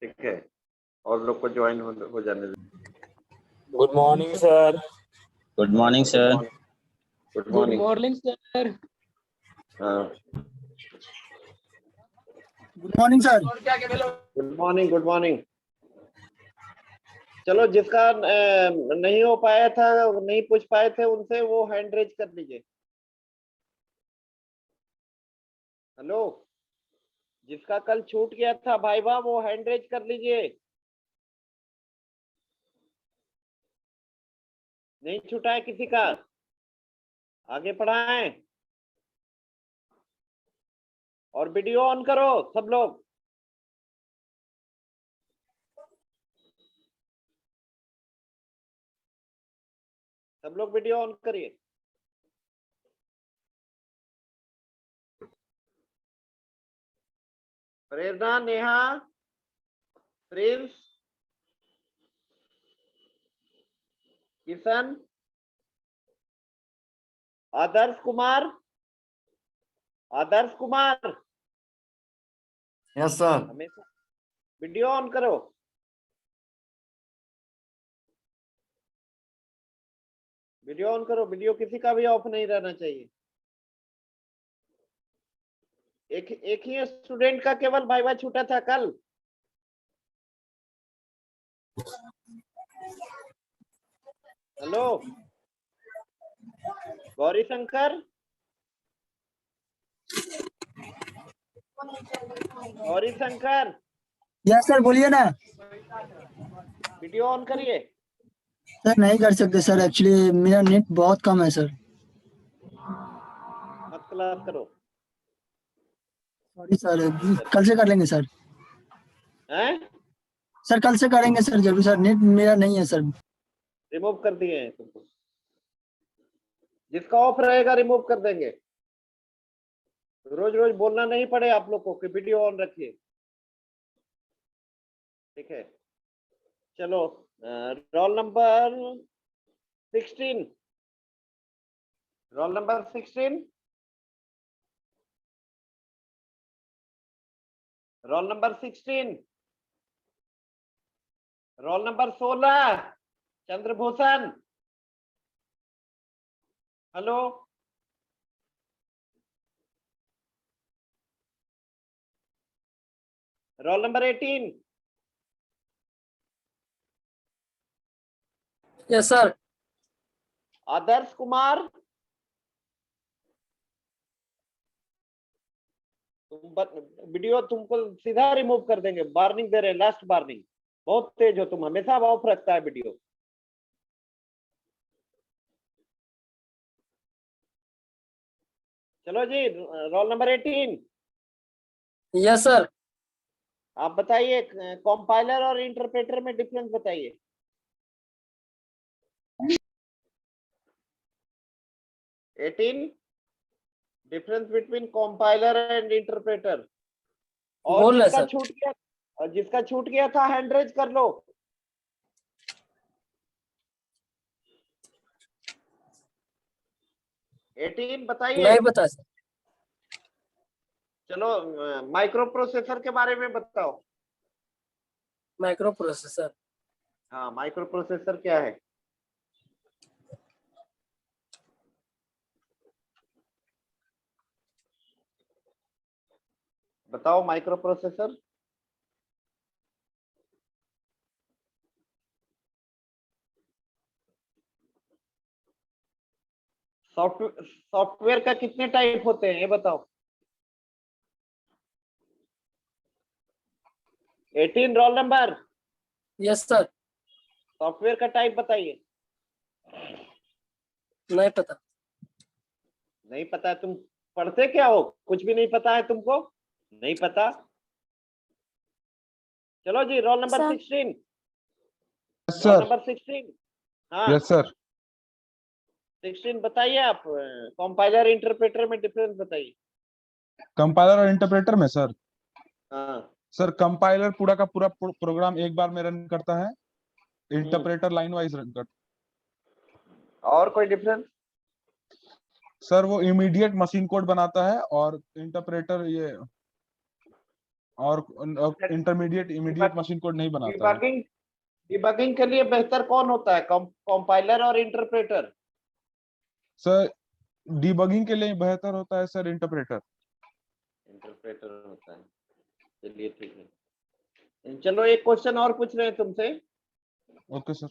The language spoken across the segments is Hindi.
ठीक है, और लोग को ज्वाइन हो जाने दो। Good morning sir. Good morning sir. Good good morning. Morning sir. हाँ, good morning sir. Good morning, good morning. चलो, जिसका नहीं हो पाया था, नहीं पूछ पाए थे, उनसे वो हैंड रेज कर लीजिए। हेलो, जिसका कल छूट गया था भाई वाह, वो हैंड रेज कर लीजिए। नहीं छूटा है किसी का? आगे पढ़ाएं और वीडियो ऑन करो सब लोग। सब लोग वीडियो ऑन करिए। प्रेरणा, Neha, Prince, Kishan, Adarsh Kumar, Adarsh Kumar, yes sir. हमेशा वीडियो ऑन करो। वीडियो ऑन करो, वीडियो किसी का भी ऑफ नहीं रहना चाहिए। एक ही स्टूडेंट का केवल वाइवा छूटा था कल। Hello, Gauri Shankar, Gauri Shankar, yes sir, बोलिए ना। वीडियो ऑन करिए। सर नहीं कर सकते सर, एक्चुअली मेरा नेट बहुत कम है सर। मत क्लास करो। सॉरी सर, कल से कर लेंगे सर। हैं? सर कल से करेंगे सर, जरूर सर, नेट मेरा नहीं है सर। रिमूव कर दिए हैं तुमको। जिसका ऑफ रहेगा रिमूव कर देंगे। रोज रोज बोलना नहीं पड़े आप लोग को कि वीडियो ऑन रखिए। ठीक है, चलो। Roll number 16, roll number 16, roll number 16, roll number 16, Chandrabhushan. Hello, roll number 18, yes sir. Adarsh Kumar. Video तुमको सीधा रिमूव कर देंगे, वार्निंग दे रहे हैं, लास्ट वार्निंग। बहुत तेज हो तुम, हमेशा ऑफ रखता है वीडियो। चलो जी, रोल नंबर 18। Yes sir. आप बताइए, कंपाइलर और इंटरप्रेटर में डिफरेंस बताइए। Difference between compiler and interpreter. और बोल रहे जिसका सर। छूट गया, और जिसका छूट गया था हैंड रेज कर लो। बताइए। नहीं बता सर। चलो, माइक्रो प्रोसेसर के बारे में बताओ। Micro processor. हाँ, माइक्रो प्रोसेसर क्या है? बताओ माइक्रो प्रोसेसर। सॉफ्टवेयर का कितने टाइप होते हैं ये बताओ। 18 roll number. Yes sir. Software का टाइप बताइए। नहीं पता। नहीं पता है? तुम पढ़ते क्या हो? कुछ भी नहीं पता है तुमको? नहीं पता? चलो जी, रोल नंबर 16। Roll number 16। हाँ, यस सर। 16 बताइए आप। कंपाइलर इंटरप्रेटर में डिफरेंस बताइए। कंपाइलर और इंटरप्रेटर में सर, हाँ। सर कंपाइलर पूरा का पूरा प्रोग्राम एक बार में रन करता है, इंटरप्रेटर लाइन वाइज रन करता और कोई डिफरेंस? है। सर वो इमीडिएट मशीन कोड बनाता है और इंटरप्रेटर ये और इंटरमीडिएट इमीडिएट मशीन कोड नहीं बनाता है। डिबगिंग डिबगिंग के लिए बेहतर कौन होता है, कंपाइलर और इंटरप्रेटर? सर डीबगिंग के लिए बेहतर होता है सर इंटरप्रेटर। इंटरप्रेटर होता है, चलिए ठीक है। चलो एक क्वेश्चन और पूछ रहे हैं तुमसे। Okay sir.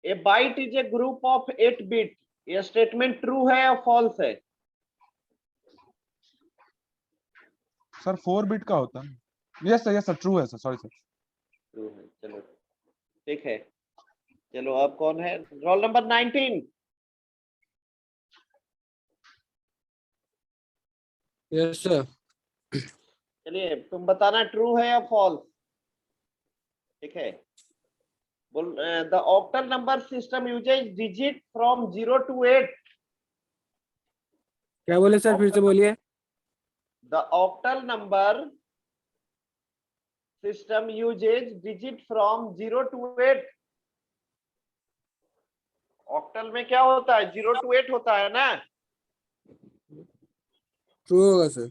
A bite is a group of 8 bit, ये स्टेटमेंट ट्रू है या फॉल्स है? सर 4 बिट का होता है। यस सर ट्रू है सर, सॉरी सर। ट्रू है, चलो ठीक है। चलो अब कौन है, रोल नंबर 19? Yes sir. चलिए तुम बताना ट्रू है या फॉल्स, ठीक है। बोल, the octal number system uses digit from 0 to 8। क्या बोले सर, फिर से बोलिए। The octal number system uses digit from 0 to 8। Octal में क्या होता है, 0 to 8 होता है ना? ट्रू होगा सर।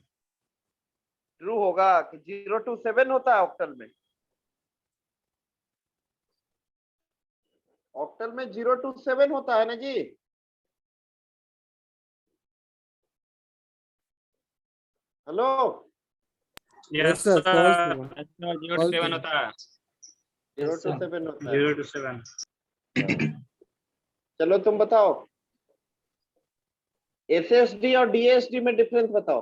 ट्रू होगा कि 0 to 7 होता है ऑक्टल में? ऑक्टल में 0 to 7 होता है ना जी। हेलो, यस सर, फॉल्स होगा। 0 to 7 होता है। 0 to 7 होता है। 0 to 7। चलो तुम बताओ, एसएसडी और डीएसडी में डिफरेंस बताओ।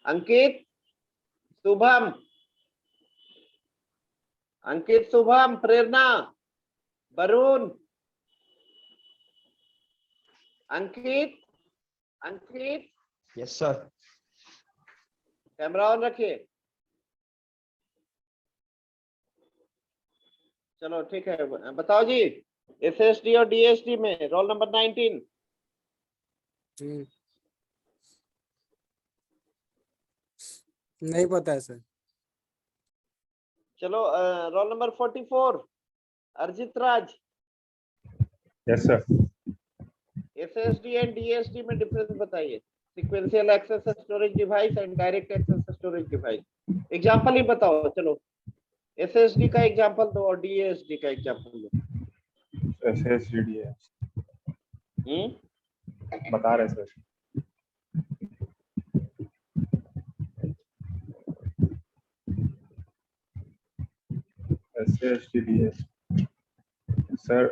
Ankit, Shubham, Prerna, Varun, Ankit. Yes sir. Camera on रखिए। चलो ठीक है, बताओ जी, एसएसडी और डीएसडी में रोल नंबर 19। नहीं पता है सर। चलो roll number 44, Arjit Raj. Yes sir. SSD and DSD में डिफरेंस बताइए। Sequential access storage device and direct access storage device. Example ही बताओ, चलो एसएसडी का एग्जांपल दो और डीएसडी का एग्जांपल दो। एसएसडी है, बता रहे सर। एसएसडी सर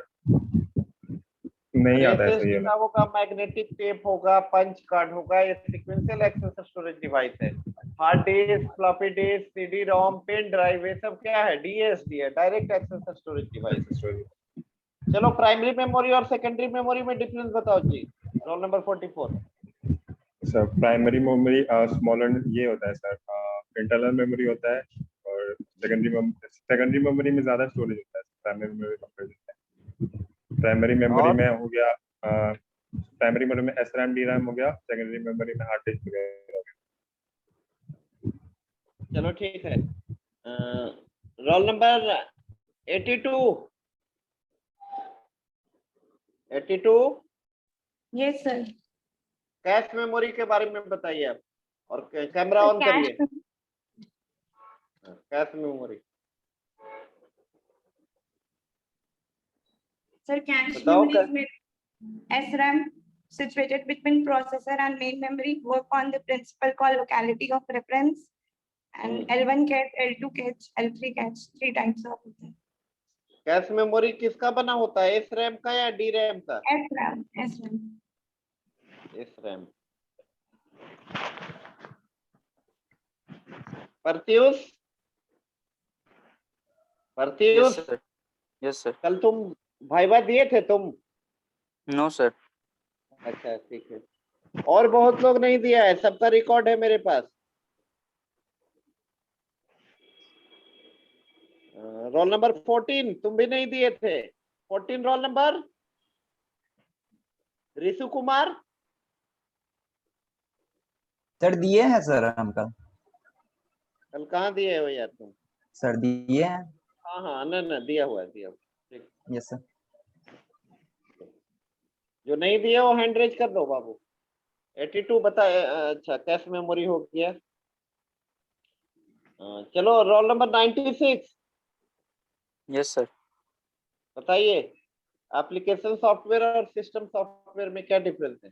नहीं आता है सही है। होगा मैग्नेटिक टेप होगा, पंच कार्ड होगा, ये सीक्वेंशियल एक्सेस स्टोरेज डिवाइस है। Hard disk, floppy disk, CD ROM, pen drive, ये सब क्या है, डीएसडी है, डायरेक्ट एक्सेस स्टोरेज डिवाइस। चलो प्राइमरी मेमोरी और सेकेंडरी मेमोरी में डिफरेंस बताओ जी, roll number 44। Sir primary memory smaller ये होता है सर, इंटरनल मेमोरी होता है, और सेकेंडरी मेमोरी में ज्यादा स्टोरेज होता है primary memory compare. Primary memory में हो गया, प्राइमरी मेमोरी में एसरैम डीरैम हो गया, सेकेंडरी मेमोरी में हार्ड डिस्क वगैरह हो गया। चलो ठीक है, roll number 82। Yes sir. Cache memory के बारे में बताइए आप, और कैमरा ऑन करिए। कैश मेमोरी सर, कैश बताओ memory में SRAM situated between processor and main memory work on the principle called locality of reference, and L1 cache, L2 cache, L3 cache, 3 types of होते हैं। कैश मेमोरी किसका बना होता है, एसरैम का या डीरैम का? SRAM। SRAM. Pratyush, yes sir. कल तुम भाइवा दिए थे तुम? No sir. अच्छा ठीक है, और बहुत लोग नहीं दिया है, सबका रिकॉर्ड है मेरे पास। रोल नंबर 14 तुम भी नहीं दिए थे। 14 roll number Rishu Kumar. Sir दिए हैं सर हम कल कहाँ दिए हो यार तुम? सर दिए हैं। हाँ ना दिया हुआ है, ठीक। Yes sir. जो नहीं दिए वो हैंड रेज कर दो बाबू। 82 बताए। अच्छा, कैश मेमोरी हो गया। चलो रोल नंबर 96 यस सर। बताइए, एप्लीकेशन सॉफ्टवेयर और सिस्टम सॉफ्टवेयर में क्या डिफरेंस है?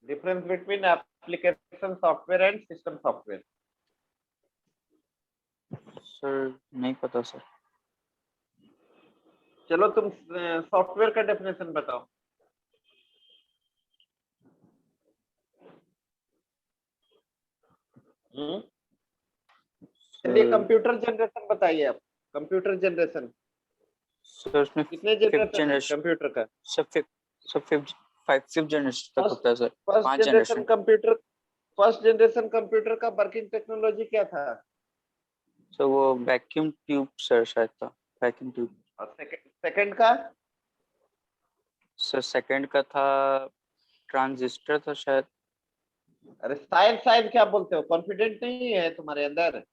Difference between application software and system software. Sir नहीं पता सर। चलो तुम सॉफ्टवेयर का डेफिनेशन बताओ। चलिए कंप्यूटर जनरेशन बताइए आप। कंप्यूटर जनरेशन सर उसमें कितने जनरेशन है कंप्यूटर का? फिफ्थ जनरेशन तक होता है sir. First 5 generation generation. Computer, first generation computer का वर्किंग टेक्नोलॉजी क्या था? सर वो वैक्यूम ट्यूब सर शायद था, वैक्यूम ट्यूब। और सेकंड का? सर सेकंड का था ट्रांजिस्टर था शायद। अरे शायद शायद क्या बोलते हो, कॉन्फिडेंट नहीं है तुम्हारे अंदर?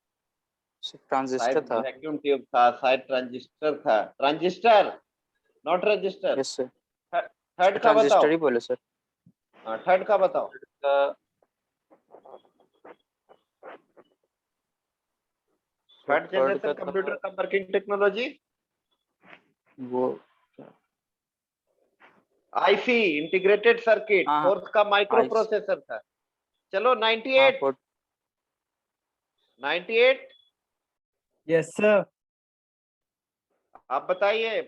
सर ट्रांजिस्टर शायद था। वैक्यूम ट्यूब था, शायद ट्रांजिस्टर था। Transistor not register. Yes sir. Third का बताओ। ट्रांजिस्टर ही बोले सर। हाँ थर्ड का बताओ। थर्ड जनरेशन कंप्यूटर का वर्किंग टेक्नोलॉजी वो आईसी, इंटीग्रेटेड सर्किट। हाँ, फोर्थ का माइक्रो प्रोसेसर था। चलो 98 98 यस सर। आप बताइए,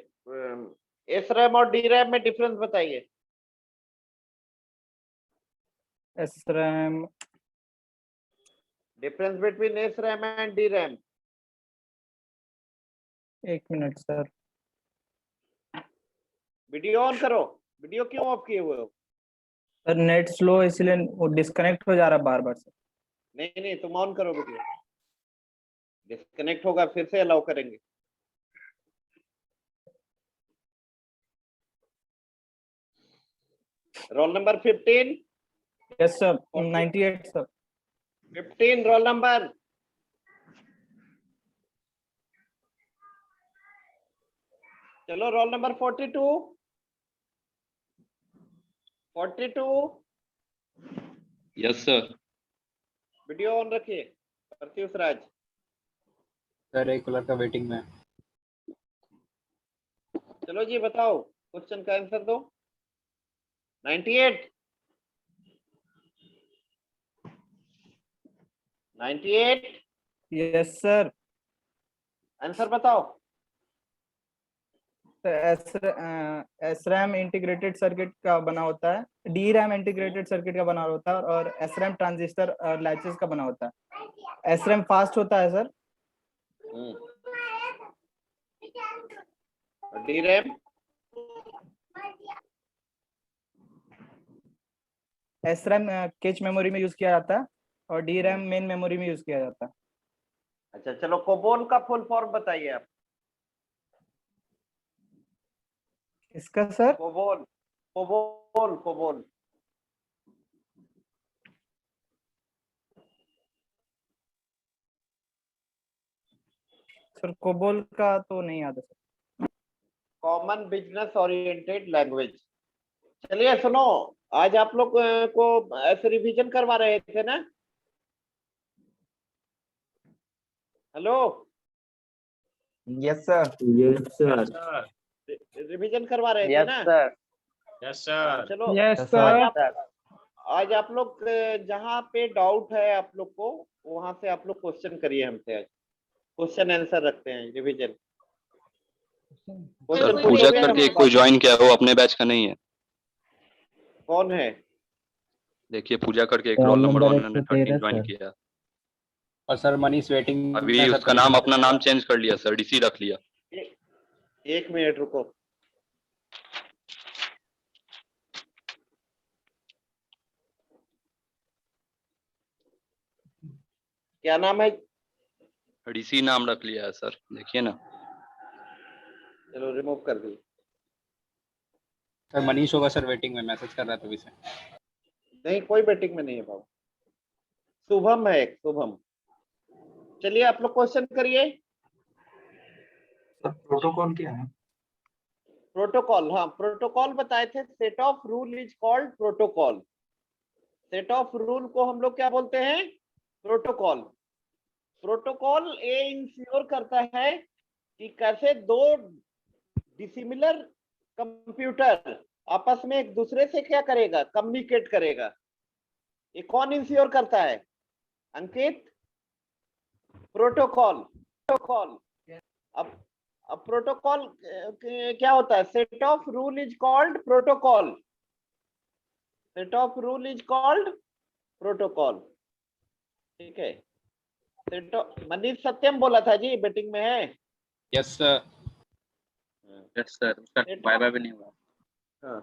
एसरैम और डीरैम में डिफरेंस बताइए। एसरैम, डिफरेंस बिटवीन एसरैम एंड डीरैम। एक मिनट सर। वीडियो ऑन करो। वीडियो क्यों ऑफ किए हुए हो? सर नेट स्लो इसलिए वो डिस्कनेक्ट हो जा रहा है बार बार सर। नहीं नहीं, तुम ऑन करो वीडियो। डिस्कनेक्ट होगा फिर से अलाउ करेंगे। Roll number 15। Yes sir. 98 sir. 15 roll number. चलो roll number 42। 42 yes sir. Video on रखिए। प्रत्युष राज। सर एक कलर का वेटिंग में। चलो जी बताओ, क्वेश्चन का आंसर दो। 98 98 यस सर। आंसर बताओ। एसरैम इंटीग्रेटेड सर्किट का बना होता है, डी रैम इंटीग्रेटेड सर्किट का बना होता है और एसरैम ट्रांजिस्टर और लैचेस का बना होता है। एसरैम फास्ट होता है sir. DRAM SRAM cache memory में यूज किया जाता है और डी रैम मेन मेमोरी में यूज किया जाता है। अच्छा चलो, कोबोल का फुल फॉर्म बताइए आप। इसका sir? COBOL COBOL COBOL. Sir COBOL का तो नहीं आता sir. Common business oriented language. चलिए सुनो, आज आप लोग को ऐसे रिवीजन करवा रहे थे ना? Hello. Yes sir. Yes sir. Revision करवा रहे थे ना? Yes sir. चलो यस सर। आज आप लोग जहाँ पे डाउट है आप लोग को, वहां से आप लोग क्वेश्चन करिए हमसे। आज क्वेश्चन आंसर रखते हैं रिवीजन। सर पूजा करके कोई ज्वाइन किया, वो अपने बैच का नहीं है। कौन है? देखिए पूजा करके एक रोल नंबर 113 ज्वाइन किया। और सर मनीष वेटिंग। अभी उसका नाम, अपना नाम चेंज कर लिया सर, डीसी रख लिया। एक मिनट रुको। क्या नाम है? डीसी नाम रख लिया है सर, देखिए ना। चलो रिमूव कर दिए। सर मनीष होगा सर, वेटिंग में मैसेज कर रहा था अभी से। नहीं, कोई बैटिंग में नहीं है बाबू। शुभम है एक, शुभम। चलिए आप लोग क्वेश्चन करिए। सर प्रोटोकॉल क्या है? प्रोटोकॉल, हाँ प्रोटोकॉल बताए थे। Set of rule is called protocol. Set of rule को हम लोग क्या बोलते हैं? प्रोटोकॉल। प्रोटोकॉल ये इंश्योर करता है कि कैसे दो डिसिमिलर कंप्यूटर आपस में एक दूसरे से क्या करेगा? कम्युनिकेट करेगा। ये कौन इंश्योर करता है अंकित? प्रोटोकॉल। प्रोटोकॉल। अब प्रोटोकॉल क्या होता है? Set of rule is called protocol. Set of rule is called protocol. ठीक है। सेट ऑफ, मनीष सत्यम बोला था जी, बैटिंग में है। यस सर, यस सर, उसका बाय बाय भी नहीं हुआ। हाँ,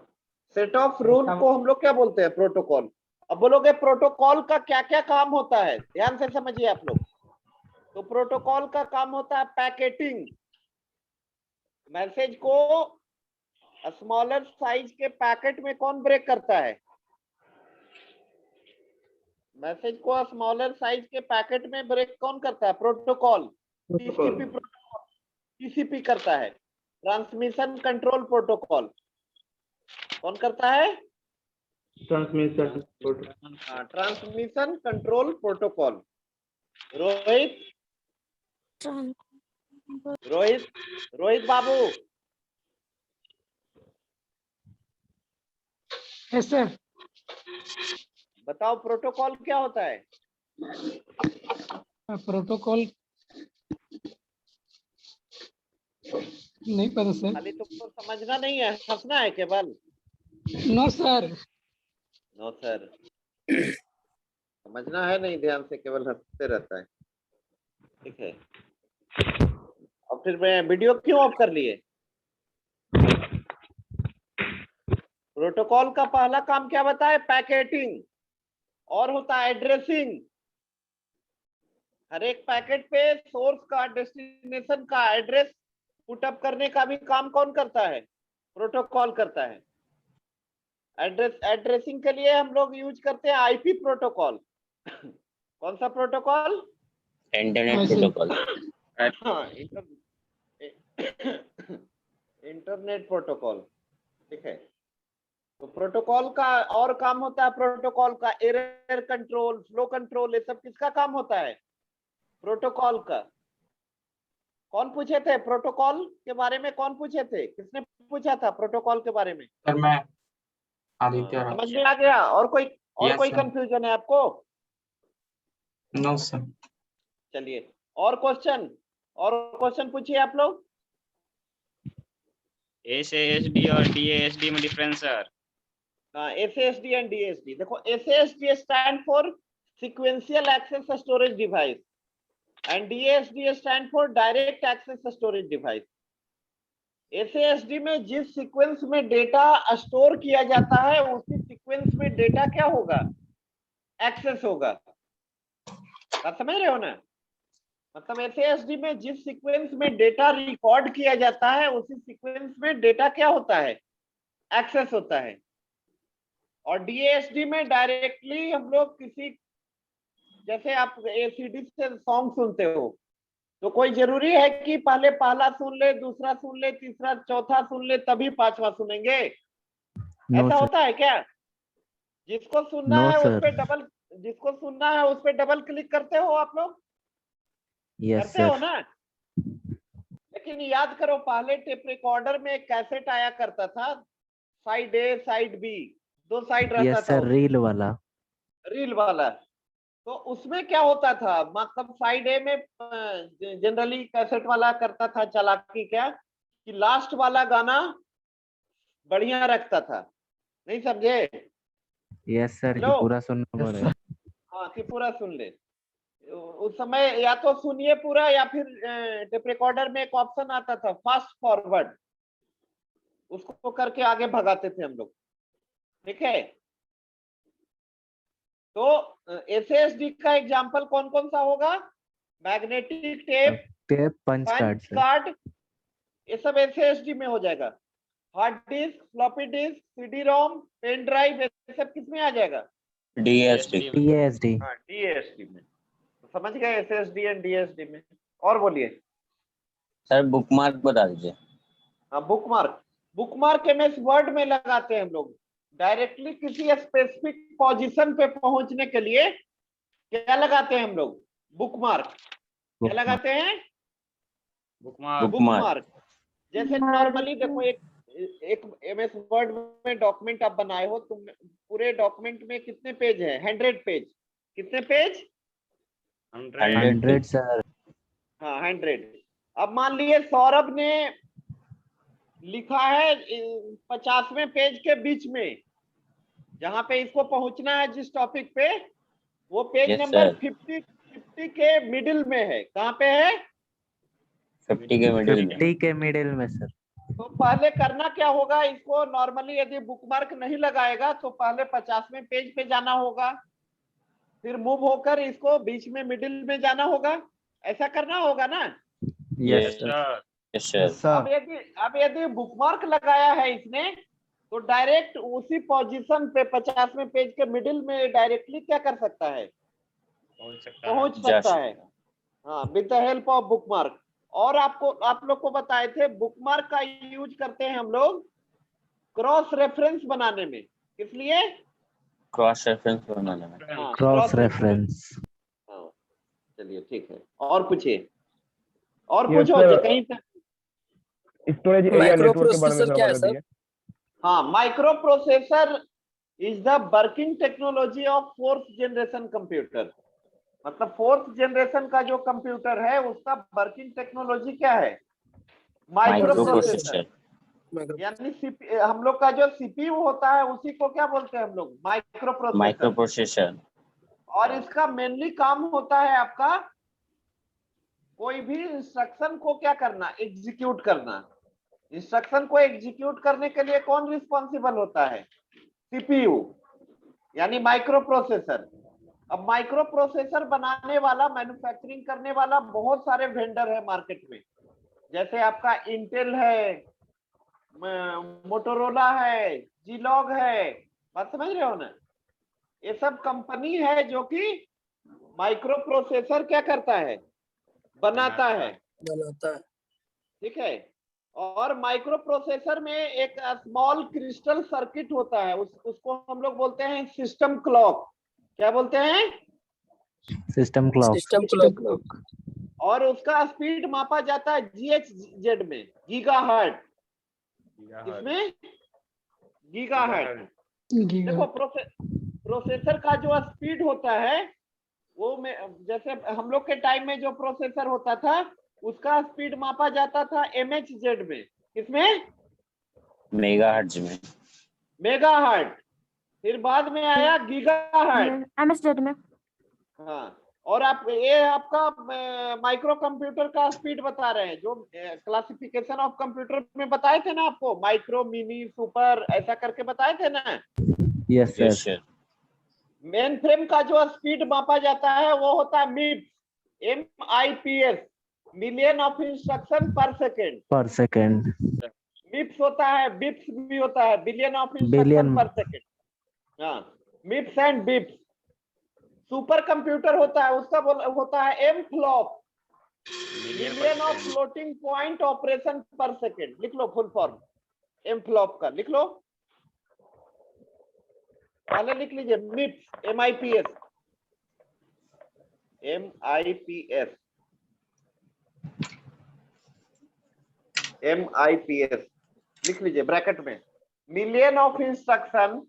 सेट ऑफ रूल को हम लोग क्या बोलते हैं? प्रोटोकॉल। अब बोलोगे प्रोटोकॉल का क्या क्या काम होता है? ध्यान से समझिए आप लोग। तो प्रोटोकॉल का काम होता है पैकेटिंग। मैसेज को स्मॉलर साइज के पैकेट में कौन ब्रेक करता है? मैसेज को स्मॉलर साइज के पैकेट में ब्रेक कौन करता है? प्रोटोकॉल। टीसीपी प्रोटोकॉल, टीसीपी करता है। ट्रांसमिशन कंट्रोल प्रोटोकॉल कौन करता है? Transmission transmission control protocol. Rohit, Rohit, Rohit Babu. Yes sir. बताओ प्रोटोकॉल क्या होता है? प्रोटोकॉल नहीं पता सर। खाली तुमको समझना नहीं है, हंसना है केवल। No sir. नो सर, समझना है नहीं, ध्यान से, केवल हंसते रहता है। ठीक है। और फिर मैं वीडियो क्यों ऑफ कर लिए? प्रोटोकॉल का पहला काम क्या बताए? पैकेटिंग। और होता है एड्रेसिंग। हर एक पैकेट पे सोर्स का, डेस्टिनेशन का एड्रेस पुटअप करने का भी काम कौन करता है? प्रोटोकॉल करता है। एड्रेसिंग के लिए हम लोग यूज करते हैं आईपी प्रोटोकॉल। कौन सा प्रोटोकॉल? Internet protocol. हाँ, इंटरनेट प्रोटोकॉल। ठीक है। तो प्रोटोकॉल का और काम होता है, प्रोटोकॉल का एरर कंट्रोल, फ्लो कंट्रोल, ये सब किसका काम होता है? प्रोटोकॉल का। कौन पूछे थे प्रोटोकॉल के बारे में? कौन पूछे थे? किसने पूछा था प्रोटोकॉल के बारे में? सर मैं आदित्य राव। समझ में आ गया? और कोई Yes, कोई sir. कंफ्यूजन है आपको? No sir. चलिए और क्वेश्चन पूछिए आप लोग। SASD और DASD में difference sir? SASD and DSD। देखो, SASD stand for sequential access storage device and DSD stand for direct access storage device. SASD में जिस सीक्वेंस में डेटा स्टोर किया जाता है, उसी सीक्वेंस में डेटा क्या होगा? एक्सेस होगा। आप समझ रहे हो ना? मतलब SASD में जिस सीक्वेंस में डेटा रिकॉर्ड किया जाता है, उसी सीक्वेंस में डेटा क्या होता है? एक्सेस होता है। और DASD में डायरेक्टली हम लोग किसी, जैसे आप ACD से सॉन्ग सुनते हो, तो कोई जरूरी है कि पहले पहला सुन ले, दूसरा सुन ले, तीसरा चौथा सुन ले, तभी पांचवा सुनेंगे? ऐसा होता है क्या? जिसको सुनना है उस पे डबल, जिसको सुनना है उस पे डबल क्लिक करते हो आप लोग? करते हो ना? लेकिन याद करो, पहले टेप रिकॉर्डर में एक कैसेट आया करता था, साइड ए साइड बी, दो साइड रहता था। रील वाला। रील वाला। तो उसमें क्या होता था? मतलब साइड ए में जनरली कैसेट वाला करता था चालाकी क्या, कि लास्ट वाला गाना बढ़िया रखता था। नहीं समझे? यस सर, कि पूरा सुनना पड़े। हाँ, कि पूरा सुन ले। उस समय या तो सुनिए पूरा, या फिर टेप रिकॉर्डर में एक ऑप्शन आता था फास्ट फॉरवर्ड, उसको करके आगे भगाते थे हम लोग। ठीक है। तो SASD का एग्जांपल कौन कौन सा होगा? मैग्नेटिक टेप, पंच कार्ड, ये सब SASD में हो जाएगा। Hard disk, floppy disc, CD रोम, पेन ड्राइव, ये सब किस में आ जाएगा? DSD। हाँ, DSD में। तो समझ गए SASD एंड DSD में। और बोलिए सर बुकमार्क बता दीजिए। हाँ, बुकमार्क। बुकमार्क एमएस वर्ड में लगाते हैं हम लोग। डायरेक्टली किसी स्पेसिफिक पोजीशन पे पहुंचने के लिए क्या लगाते हैं हम लोग? बुकमार्क। क्या लगाते हैं? बुकमार्क। जैसे नॉर्मली देखो, एक एमएस वर्ड में डॉक्यूमेंट आप बनाए हो, तुम पूरे डॉक्यूमेंट में कितने पेज है? 100 पेज। कितने पेज? 100 सर। हाँ 100। अब मान लिए सौरभ ने लिखा है 50वें पेज के बीच में, जहां पे इसको पहुंचना है जिस टॉपिक पे, वो पेज नंबर 50 के मिडिल में है। कहाँ पे है? 50 के मिडिल में सर। तो पहले करना क्या होगा? इसको नॉर्मली यदि बुकमार्क नहीं लगाएगा तो पहले 50वें पेज पे जाना होगा, फिर मूव होकर इसको बीच में मिडिल में जाना होगा। ऐसा करना होगा ना? Yes sir. अब यदि बुकमार्क लगाया है इसने, तो डायरेक्ट उसी पोजीशन पे 50वें पेज के मिडिल में डायरेक्टली क्या कर सकता है? पहुंच सकता है। हाँ, with the help of bookmark. और आप लोग को बताए थे बुकमार्क का यूज करते हैं हम लोग क्रॉस रेफरेंस बनाने में। किस लिए? क्रॉस रेफरेंस बनाने में। हाँ, क्रॉस रेफरेंस। हाँ, चलिए ठीक है। और पूछिए, और Yes, पूछो sir. कहीं तक। स्टोरेज एरिया नेटवर्क के बारे में थोड़ा बता दीजिए। हाँ, micro processor is the working technology of 4th generation computer. मतलब 4th जनरेशन का जो कंप्यूटर है उसका वर्किंग टेक्नोलॉजी क्या है? Micro processor. यानी हम लोग का जो सीपीयू होता है उसी को क्या बोलते हैं हम लोग? Micro processor. और इसका मेनली काम होता है आपका कोई भी इंस्ट्रक्शन को क्या करना? एग्जीक्यूट करना। इंस्ट्रक्शन को एग्जीक्यूट करने के लिए कौन रिस्पॉन्सिबल होता है? सीपीयू, यानी माइक्रो प्रोसेसर। अब माइक्रो प्रोसेसर बनाने वाला, मैन्युफैक्चरिंग करने वाला बहुत सारे वेंडर है मार्केट में। जैसे आपका इंटेल है, मोटोरोला है, जीलॉग है। बात समझ रहे हो ना? ये सब कंपनी है जो कि माइक्रो प्रोसेसर क्या करता है? बनाता है। ठीक है। और माइक्रो प्रोसेसर में एक स्मॉल क्रिस्टल सर्किट होता है, उसको हम लोग बोलते हैं सिस्टम क्लॉक। क्या बोलते हैं? System clock. और उसका स्पीड मापा जाता है GHz में, गीगाहर्ट्ज। इसमें गीगाहर्ट्ज। देखो प्रोसेसर का जो स्पीड होता है वो जैसे हम लोग के टाइम में जो प्रोसेसर होता था उसका स्पीड मापा जाता था MHz में। किसमें? मेगाहर्ट्ज में। मेगाहर्ट्ज। फिर बाद में आया गीगाहर्ट्ज, MHz में। हाँ। और ये आपका माइक्रो कंप्यूटर का स्पीड बता रहे हैं, जो क्लासिफिकेशन ऑफ कंप्यूटर में बताए थे ना आपको, माइक्रो, मिनी, सुपर, ऐसा करके बताए थे ना? Yes sir. मेन फ्रेम का जो स्पीड मापा जाता है वो होता है MIPS, मिलियन ऑफ इंस्ट्रक्शन पर सेकेंड। मिप्स होता है, बिप्स भी होता है, बिलियन ऑफ इंस्ट्रक्शन पर सेकेंड। हाँ, मिप्स एंड बिप्स। सुपर कंप्यूटर होता है, उसका होता है MFLOP, million of floating point operation per second. लिख लो फुल फॉर्म MFLOP का, लिख लो। पहले लिख लीजिए MIPS, MIPS लिख लीजिए ब्रैकेट में। मिलियन ऑफ इंस्ट्रक्शन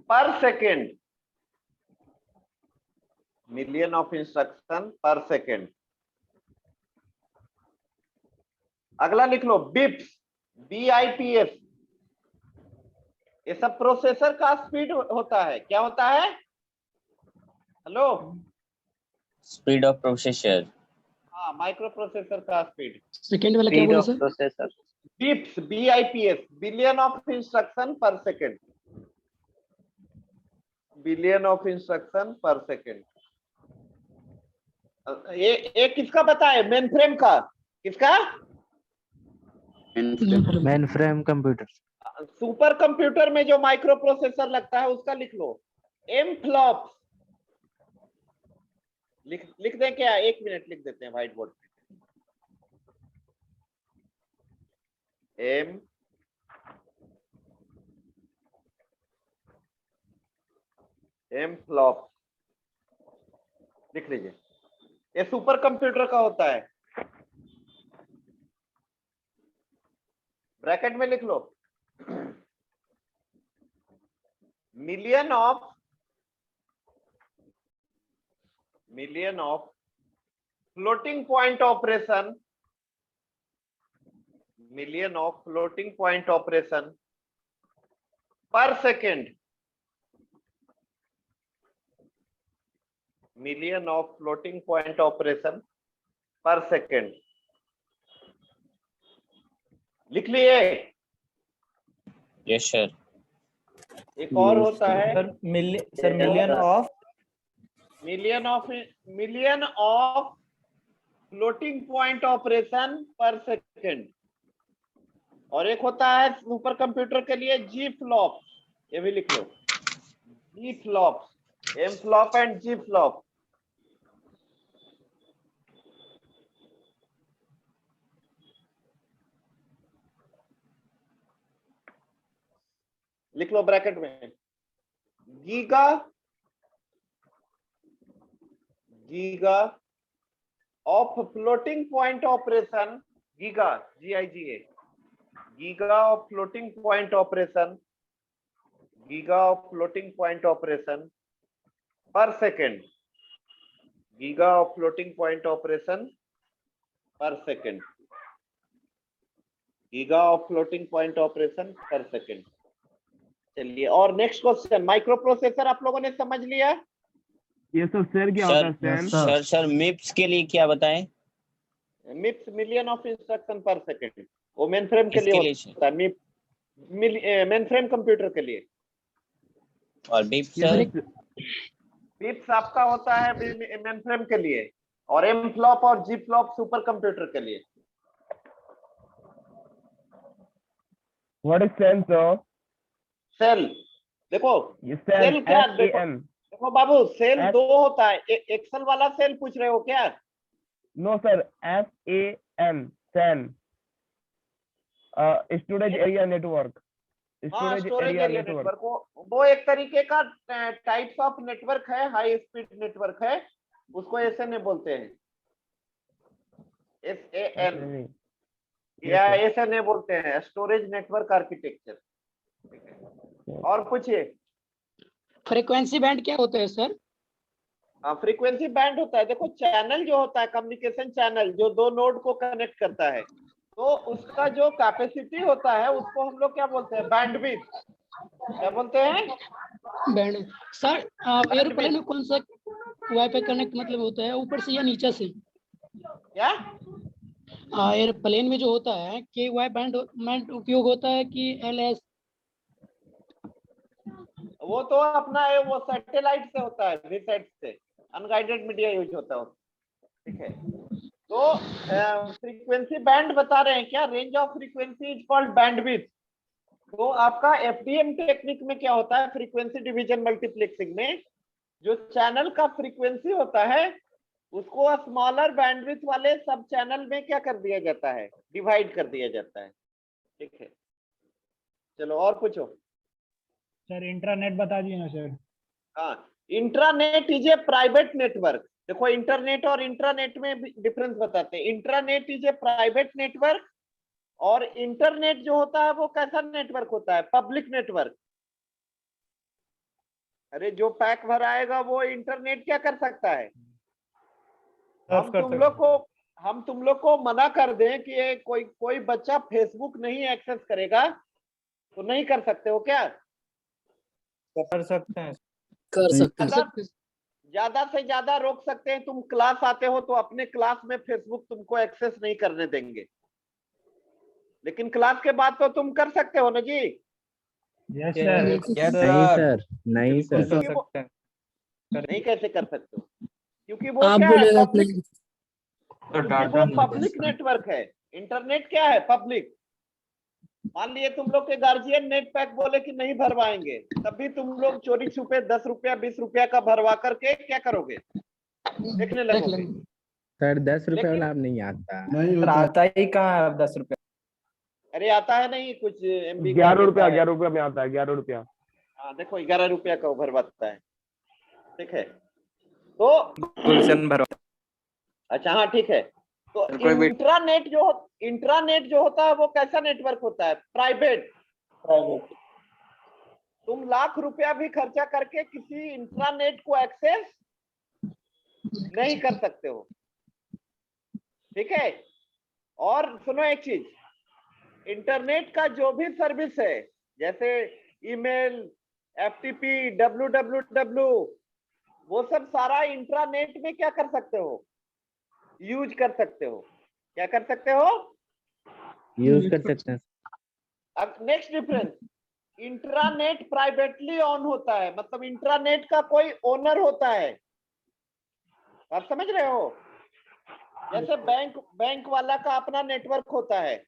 पर सेकेंड। मिलियन ऑफ इंस्ट्रक्शन पर सेकेंड। अगला लिख लो बिप्स, BIPS। ये सब प्रोसेसर का स्पीड होता है। क्या होता है? Hello, speed of processor. हाँ, माइक्रो प्रोसेसर का स्पीड। सेकंड वाला क्या बोला sir? Processor. Bips, BIPS, billion of instruction पर सेकेंड। बिलियन ऑफ इंस्ट्रक्शन पर सेकेंड। ये किसका बताए? मेन फ्रेम का। किसका? Main frame computer. Super computer में जो माइक्रो प्रोसेसर लगता है उसका लिख लो MFLOP। लिख दें क्या? 1 मिनट लिख देते हैं व्हाइट बोर्ड पे। एम फ्लॉप लिख लीजिए। ये सुपर कंप्यूटर का होता है, ब्रैकेट में लिख लो। Million of floating point operation, million of floating point operation per second, million of floating point operation per second. लिख लिए? Yes sir. एक और होता है sir million of floating point operation per second, और एक होता है सुपर कंप्यूटर के लिए जी फ्लॉप। ये भी लिख लो, G flop, M flop and G flop. लिख लो ब्रैकेट में, giga of floating point operation, giga GIGA, giga of floating point operation, giga of floating point operation per second, giga of floating point operation per second, giga of floating point operation per second. चलिए, और नेक्स्ट क्वेश्चन, माइक्रो प्रोसेसर आप लोगों ने समझ लिया? ये सब सर क्या होता है सर मिप्स के लिए क्या बताएं? मिप्स मिलियन ऑफ इंस्ट्रक्शन पर सेकेंड, वो मेन फ्रेम के लिए होता है, मेन फ्रेम कंप्यूटर के लिए। और बिप्स सर? बिप्स आपका होता है मेन फ्रेम के लिए, और एम फ्लॉप और जी फ्लॉप सुपर कंप्यूटर के लिए। What is cell sir? Cell, देखो सेल क्या, देखो बाबू, सेल दो होता है। एक्सेल वाला सेल पूछ रहे हो क्या? No sir, SAN, cell, storage area network, storage area network, वो एक तरीके का टाइप्स ऑफ नेटवर्क है, हाई स्पीड नेटवर्क है, उसको SNA बोलते हैं, SAN या SNA बोलते हैं, स्टोरेज नेटवर्क आर्किटेक्चर। और पूछिए। फ्रीक्वेंसी बैंड क्या होता है सर? फ्रीक्वेंसी बैंड होता है, देखो चैनल जो होता है, कम्युनिकेशन चैनल जो दो नोड को कनेक्ट करता है, तो उसका जो कैपेसिटी होता है उसको हम लोग क्या बोलते हैं? बैंडविड्थ। क्या बोलते हैं? बैंड। सर एरोप्लेन में कौन सा वाईफाई कनेक्ट मतलब होता है, ऊपर से या नीचे से? क्या एयरप्लेन में जो होता है कि वाई बैंड उपयोग होता है कि LS? वो तो अपना है, वो सैटेलाइट से होता है, वीसैट से अनगाइडेड मीडिया यूज होता है, ठीक है। तो फ्रीक्वेंसी बैंड बता रहे हैं क्या? Range of frequency is called bandwidth. तो आपका FDM टेक्निक में क्या होता है? फ्रीक्वेंसी डिवीजन मल्टीप्लेक्सिंग में जो चैनल का फ्रीक्वेंसी होता है उसको स्मॉलर बैंडविड्थ वाले सब चैनल में क्या कर दिया जाता है? डिवाइड कर दिया जाता है, ठीक है। चलो और पूछो। सर इंट्रानेट बता दिए ना सर। हाँ, intranet is a private network. देखो इंटरनेट और इंट्रानेट में डिफरेंस बताते हैं। Intranet is a private network, और इंटरनेट जो होता है वो कैसा नेटवर्क होता है? Public network. अरे जो पैक भराएगा वो इंटरनेट क्या कर सकता है? हम तुम लोग को मना कर दें कि ये कोई बच्चा फेसबुक नहीं एक्सेस करेगा, तो नहीं कर सकते हो क्या? कर सकते हैं, कर सकते हैं। ज्यादा से ज्यादा रोक सकते हैं। तुम क्लास आते हो तो अपने क्लास में फेसबुक तुमको एक्सेस नहीं करने देंगे, लेकिन क्लास के बाद तो तुम कर सकते हो ना जी? Yes sir. नहीं सर। नहीं कैसे कर सकते हो? क्योंकि वो क्या है? वो पब्लिक नेटवर्क है। इंटरनेट क्या है? पब्लिक। मान लिए तुम लोग के गार्जियन नेट पैक बोले कि नहीं भरवाएंगे, तब भी तुम लोग चोरी छुपे 10 रुपया 20 रुपया का भरवा करके क्या करोगे? देखने लगोगे। सर 10 रुपए वाला अब नहीं आता। नहीं आता ही कहाँ है अब 10 रुपए। अरे आता है नहीं कुछ MB 11 रुपया में आता है, 11 रुपया। हाँ देखो 11 रुपया का ओवर बनता है, ठीक है। तो गुलशन भरो। अच्छा हाँ ठीक है। तो इंट्रानेट जो होता है वो कैसा नेटवर्क होता है? प्राइवेट। तुम लाख रुपया भी खर्चा करके किसी इंट्रानेट को एक्सेस नहीं कर सकते हो, ठीक है। और सुनो एक चीज, इंटरनेट का जो भी सर्विस है जैसे ईमेल, FTP, www, वो सब सारा इंट्रानेट में क्या कर सकते हो? यूज कर सकते हो। क्या कर सकते हो? यूज कर सकते हैं। अब next difference, intranet privately on होता है, मतलब इंट्रानेट का कोई ओनर होता है। आप समझ रहे हो? जैसे बैंक वाला का अपना नेटवर्क होता है,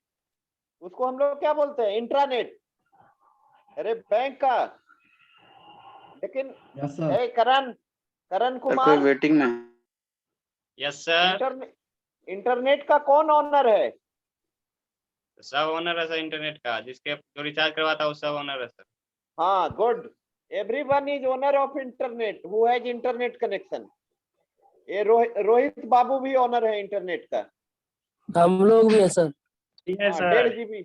उसको हम लोग क्या बोलते हैं? इंट्रानेट। अरे बैंक का। लेकिन करण कुमार वेटिंग में। Yes sir. इंटरनेट का कौन ओनर है? सब ओनर है सर इंटरनेट का, जिसके जो रिचार्ज करवाता है वो सब ओनर है सर। हाँ good, everyone is owner of internet who has internet connection. ये रोहित बाबू भी ओनर है इंटरनेट का। हम लोग भी है सर। 1.5 GB।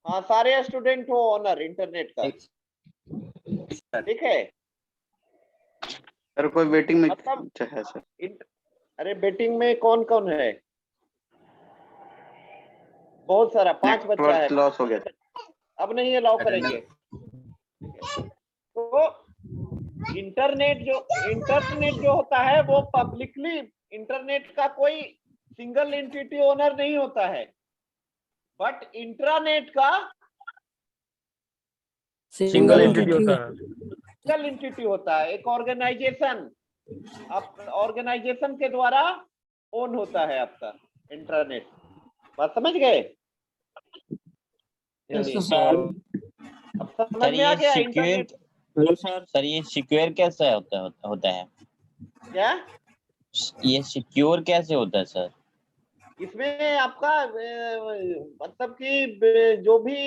हाँ सारे स्टूडेंट हो ओनर इंटरनेट का, ठीक है। सर कोई वेटिंग में मतलब है सर? अरे वेटिंग में कौन कौन है? बहुत सारा, 5 बच्चा है। लॉस हो गया, अब नहीं अलाउ करेंगे। तो इंटरनेट जो होता है वो पब्लिकली, इंटरनेट का कोई सिंगल एंटिटी ओनर नहीं होता है, बट इंट्रानेट का सिंगल एंटिटी होता है। सिंगल एंटिटी होता है, एक ऑर्गेनाइजेशन, ऑर्गेनाइजेशन के द्वारा ओन होता है आपका इंटरनेट। बात समझ गए? अब समझ में आ गया इंटरनेट? सर ये सिक्योर कैसे होता है? क्या ये सिक्योर कैसे होता है सर? इसमें आपका मतलब कि जो भी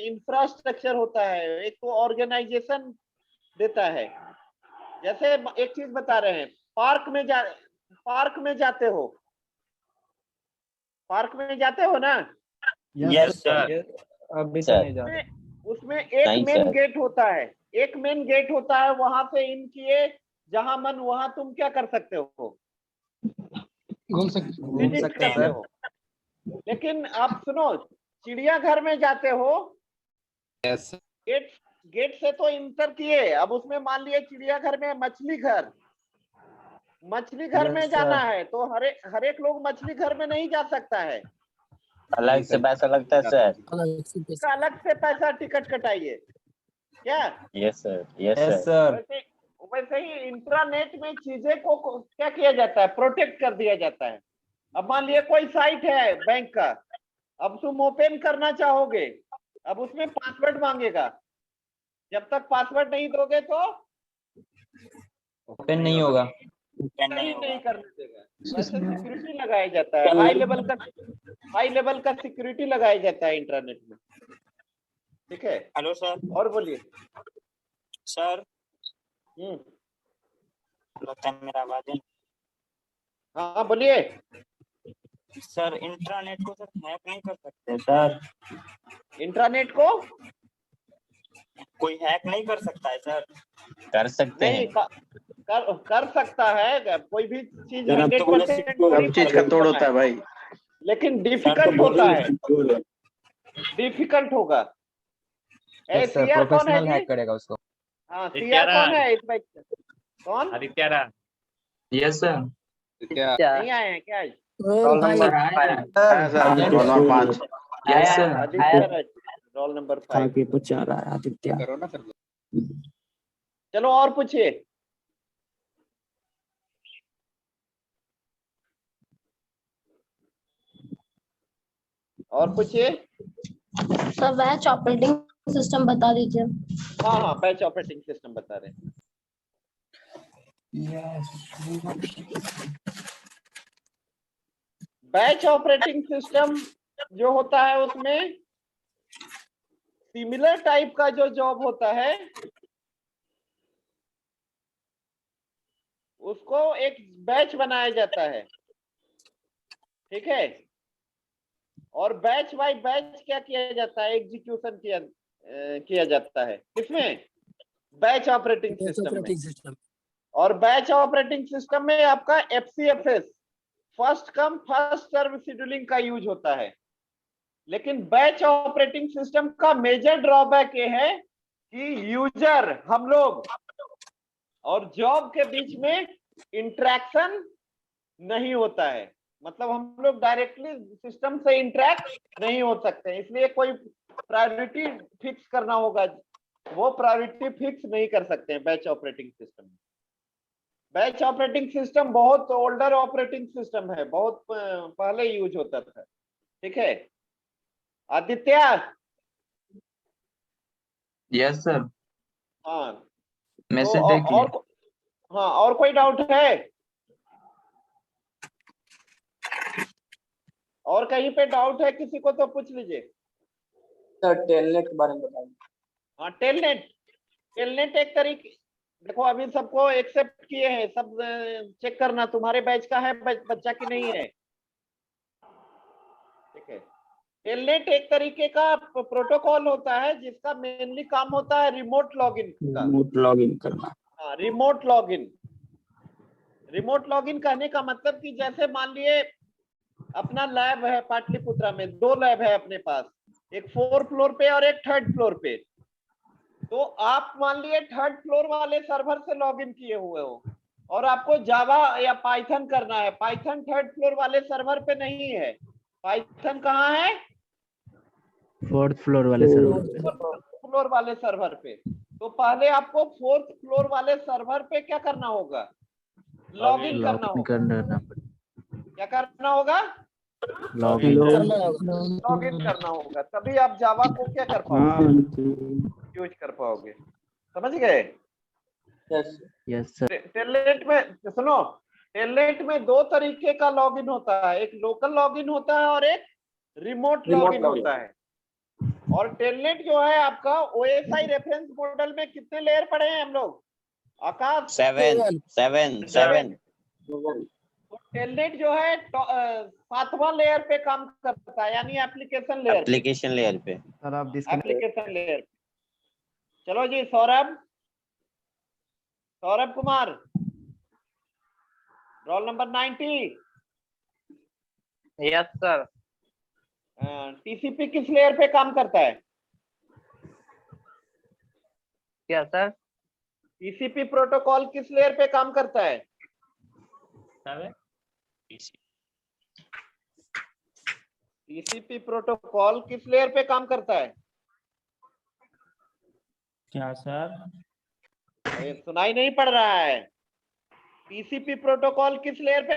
इंफ्रास्ट्रक्चर होता है एक तो ऑर्गेनाइजेशन देता है। जैसे एक चीज बता रहे हैं, पार्क में जाते हो, पार्क में जाते हो ना? Yes sir. अभी तो नहीं जा। उसमें एक मेन गेट होता है, एक मेन गेट होता है, वहां से इन किए, जहां मन वहां तुम क्या कर सकते हो? घूम सकते हो। लेकिन आप सुनो, चिड़ियाघर में जाते हो, यस गेट से तो इंटर किए, अब उसमें मान लिए चिड़ियाघर में मछली घर में जाना है तो हर एक लोग मछली घर में नहीं जा सकता है। अलग से पैसा लगता है सर? अलग से पैसा टिकट कटाइए क्या? Yes sir, yes sir. वैसे ही इंट्रानेट में चीजें को क्या किया जाता है? प्रोटेक्ट कर दिया जाता है। अब मान लिए कोई साइट है बैंक का, अब तुम ओपन करना चाहोगे, अब उसमें पासवर्ड मांगेगा, जब तक पासवर्ड नहीं दोगे तो ओपन नहीं होगा, नहीं करने देगा। वैसे सिक्योरिटी लगाया जाता है, हाई लेवल का सिक्योरिटी लगाया जाता है इंटरनेट में, ठीक है। Hello sir. और बोलिए सर। लगता है मेरा आवाज है। हाँ बोलिए सर। इंट्रानेट को सर हैक नहीं कर सकते सर? इंट्रानेट को कोई हैक नहीं कर सकता है सर? कर सकते नहीं हैं। कर सकता है, कोई भी चीज सब चीज का तोड़ होता है भाई, लेकिन डिफिकल्ट होता है, डिफिकल्ट होगा। सीआर कौन है? हैक करेगा उसको। हाँ सीआर कौन है इसमें? कौन? आदित्य। Yes sir. नहीं आए हैं क्या? Roll number 5। Yes sir. Aditya roll number 5 पूछा रहा है आदित्य। चलो और पूछिए। और पूछिए। सर बैच ऑपरेटिंग सिस्टम बता दीजिए। हाँ बैच ऑपरेटिंग सिस्टम बता रहे हैं। बैच ऑपरेटिंग सिस्टम जो होता है उसमें सिमिलर टाइप का जो जॉब होता है उसको एक बैच बनाया जाता है, ठीक है। और बैच बाय बैच क्या किया जाता है, एग्जीक्यूशन किया जाता है, किसमें, बैच ऑपरेटिंग सिस्टम में। और बैच ऑपरेटिंग सिस्टम में आपका FCFS, first come first serve scheduling का यूज होता है। लेकिन बैच ऑपरेटिंग सिस्टम का मेजर ड्रॉबैक ये है कि यूजर, हम लोग और जॉब के बीच में इंटरेक्शन नहीं होता है, मतलब हम लोग डायरेक्टली सिस्टम से इंटरेक्ट नहीं हो सकते, इसलिए कोई प्रायोरिटी फिक्स करना होगा, वो प्रायोरिटी फिक्स नहीं कर सकते हैं बैच ऑपरेटिंग सिस्टम में। बैच ऑपरेटिंग सिस्टम बहुत ओल्डर ऑपरेटिंग सिस्टम है, बहुत पहले यूज होता था, ठीक है। आदित्य, यस सर, हाँ मैसेज तो देखिए। हाँ, और कोई डाउट है, और कहीं पे डाउट है किसी को तो पूछ लीजिए। सर टेलनेट के बारे में बताइए। हाँ, टेलनेट एक तरीके, देखो अभी सबको एक्सेप्ट किए हैं, सब चेक करना तुम्हारे बैच का है बच्चा की नहीं है, ठीक है। टेलनेट एक तरीके का प्रोटोकॉल होता है जिसका मेनली काम होता है रिमोट लॉगिन का। रिमोट लॉगिन करना। हाँ, रिमोट लॉगिन। रिमोट लॉगिन कहने का मतलब कि जैसे मान लिए अपना लैब है पाटलिपुत्रा में, 2 लैब है अपने पास, एक 4th फ्लोर पे और एक 3rd फ्लोर पे। तो आप मान लिए 3rd फ्लोर वाले सर्वर से लॉगिन किए हुए हो और आपको जावा या पाइथन करना है। पाइथन 3rd फ्लोर वाले सर्वर पे नहीं है, पाइथन कहाँ है, 4th फ्लोर वाले सर्वर पे। 4th फ्लोर वाले सर्वर पे। तो पहले आपको 4th फ्लोर वाले सर्वर पे क्या करना होगा, लॉगिन करना होगा। क्या करना होगा, लॉगिन करना होगा, तभी आप जावा को क्या कर पाओगे, यूज कर पाओगे। समझ गए? Yes sir. टेलनेट में सुनो, टेलनेट में 2 तरीके का लॉगिन होता है, एक लोकल लॉगिन होता है और एक रिमोट लॉगिन होता है। और टेलनेट जो है आपका OSI रेफरेंस मॉडल में कितने लेयर पढ़े हैं हम लोग, आकाश? 7 तो टेलनेट जो है 7वां लेयर पे काम करता है, यानी एप्लीकेशन लेयर पे। सर आप एप्लीकेशन लेयर पे। चलो जी, Saurabh Kumar, roll number 90। Yes sir. TCP किस लेयर पे काम करता है? क्या सर? TCP प्रोटोकॉल किस लेयर पे काम करता है? TCP प्रोटोकॉल किस लेयर पे काम करता है? क्या सर? सुनाई नहीं पड़ रहा है। TCP प्रोटोकॉल किस लेयर पे